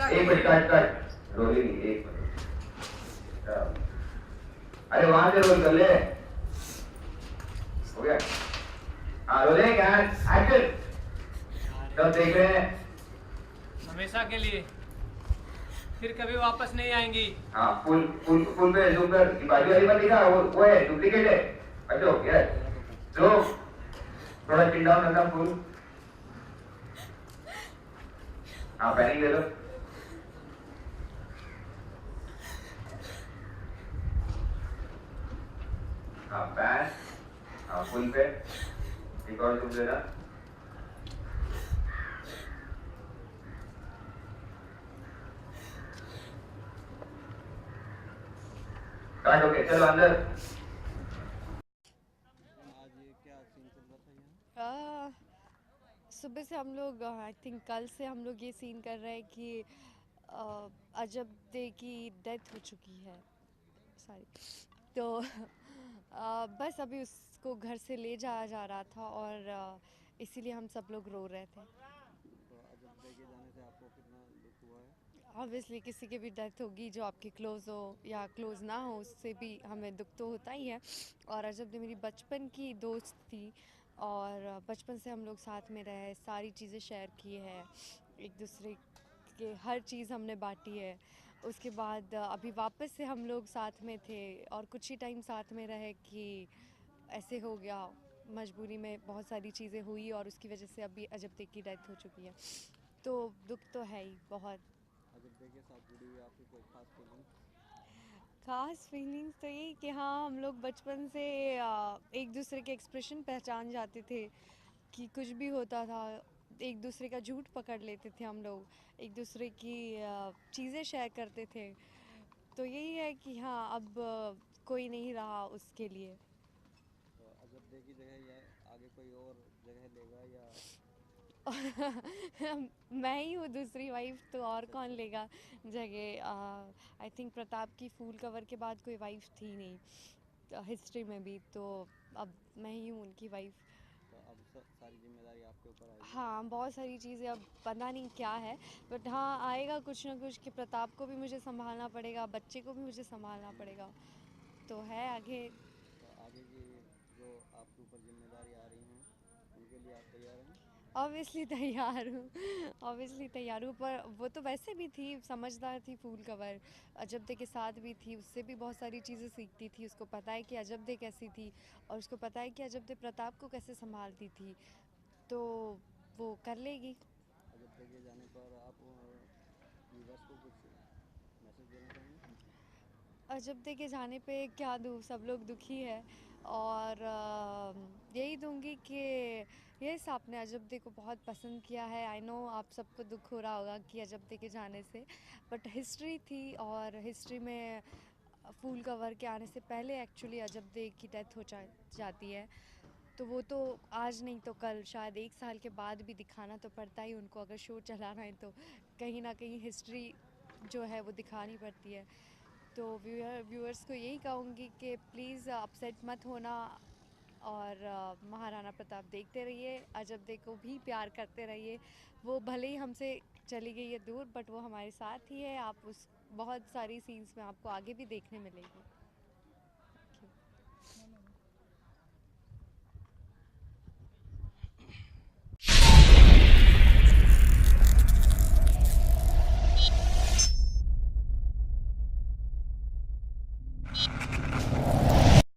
एक minute, cut cut, rolling, एक minute. अरे वहां से रोल कर ले, हो गया। हाँ रोलिंग एंड एक्शन। सब देख रहे हैं। हमेशा के लिए, फिर कभी वापस नहीं आएंगी। हाँ फुल फुल फुल पे जूम कर, बाजू वाली मत दिखा, वो है डुप्लीकेट है। अशोक यस, जो थोड़ा चिल डाउन रखना फुल। हाँ पैनिक दे दो। हाँ पैन, हाँ फुल पे, एक और जूम देना। स्टार्ट, ओके चलो अंदर। आज ये क्या सीन चल रहा था यहाँ? सुबह से हम लोग आई थिंक कल से हम लोग ये सीन कर रहे हैं कि अजब दे की डेथ हो चुकी है। सॉरी। तो बस अभी उसको घर से ले जाया जा रहा था और इसीलिए हम सब लोग रो रहे थे। तो अजब दे के जाने से आपको कितना दुख हुआ है? ऑब्वियसली किसी की भी डेथ होगी जो आपकी क्लोज़ हो या क्लोज़ ना हो, उससे भी हमें दुख तो होता ही है। और अजब दे मेरी बचपन की दोस्त थी और बचपन से हम लोग साथ में रहे, सारी चीज़ें शेयर की है, एक दूसरे के हर चीज़ हमने बांटी है। उसके बाद अभी वापस से हम लोग साथ में थे और कुछ ही टाइम साथ में रहे कि ऐसे हो गया, मजबूरी में बहुत सारी चीज़ें हुई और उसकी वजह से अभी अजब तक की डेथ हो चुकी है। तो दुख तो है ही बहुत। अजब दे के साथ जुड़ी हुई आपकी कोई खास फीलिंग? खास फीलिंग्स तो यही कि हाँ, हम लोग बचपन से एक दूसरे के एक्सप्रेशन पहचान जाते थे कि कुछ भी होता था, एक दूसरे का झूठ पकड़ लेते थे हम लोग, एक दूसरे की चीज़ें शेयर करते थे। तो यही है कि हाँ, अब कोई नहीं रहा उसके लिए। तो अजब दे की जगह या आगे कोई और जगह लेगा या? मैं ही हूँ दूसरी वाइफ, तो और अच्छा कौन अच्छा। लेगा जगह। आई थिंक प्रताप की फूल कवर के बाद कोई वाइफ थी नहीं हिस्ट्री में भी, तो अब मैं ही हूँ उनकी वाइफ। तो अब सारी जिम्मेदारी आपके ऊपर आएगी? हाँ, बहुत सारी चीज़ें अब पता नहीं क्या है, बट हाँ आएगा कुछ ना कुछ कि प्रताप को भी मुझे संभालना पड़ेगा, बच्चे को भी मुझे संभालना पड़ेगा, तो है आगे। तो आगे की जो आपके ऊपर जिम्मेदारी आ रही हैं उनके लिए आप तैयार हैं? ऑब्वियसली तैयार हूँ, ऑब्वियसली तैयार हूँ, पर वो तो वैसे भी थी, समझदार थी फूल कवर, अजब दे के साथ भी थी, उससे भी बहुत सारी चीज़ें सीखती थी। उसको पता है कि अजब दे कैसी थी और उसको पता है कि अजब दे प्रताप को कैसे संभालती थी, तो वो कर लेगी। अजब दे के जाने पर आप व्यूवर्स को कुछ मैसेज देना चाहेंगे? अजब दे के जाने पे क्या दूँ, सब लोग दुखी है और यही दूंगी कि यस, आपने अजब दे को बहुत पसंद किया है। आई नो आप सबको दुख हो रहा होगा कि अजब दे के जाने से, बट हिस्ट्री थी और हिस्ट्री में फूल कवर के आने से पहले एक्चुअली अजब दे की डेथ हो जाती है। तो वो तो आज नहीं तो कल, शायद 1 साल के बाद भी दिखाना तो पड़ता ही उनको, अगर शो चलाना है तो कहीं ना कहीं हिस्ट्री जो है वो दिखानी पड़ती है। तो व्यूअर्स को यही कहूँगी कि प्लीज़ अपसेट मत होना और महाराणा प्रताप देखते रहिए, अजब दे को भी प्यार करते रहिए। वो भले ही हमसे चली गई है दूर, बट वो हमारे साथ ही है। आप उस बहुत सारी सीन्स में आपको आगे भी देखने मिलेगी।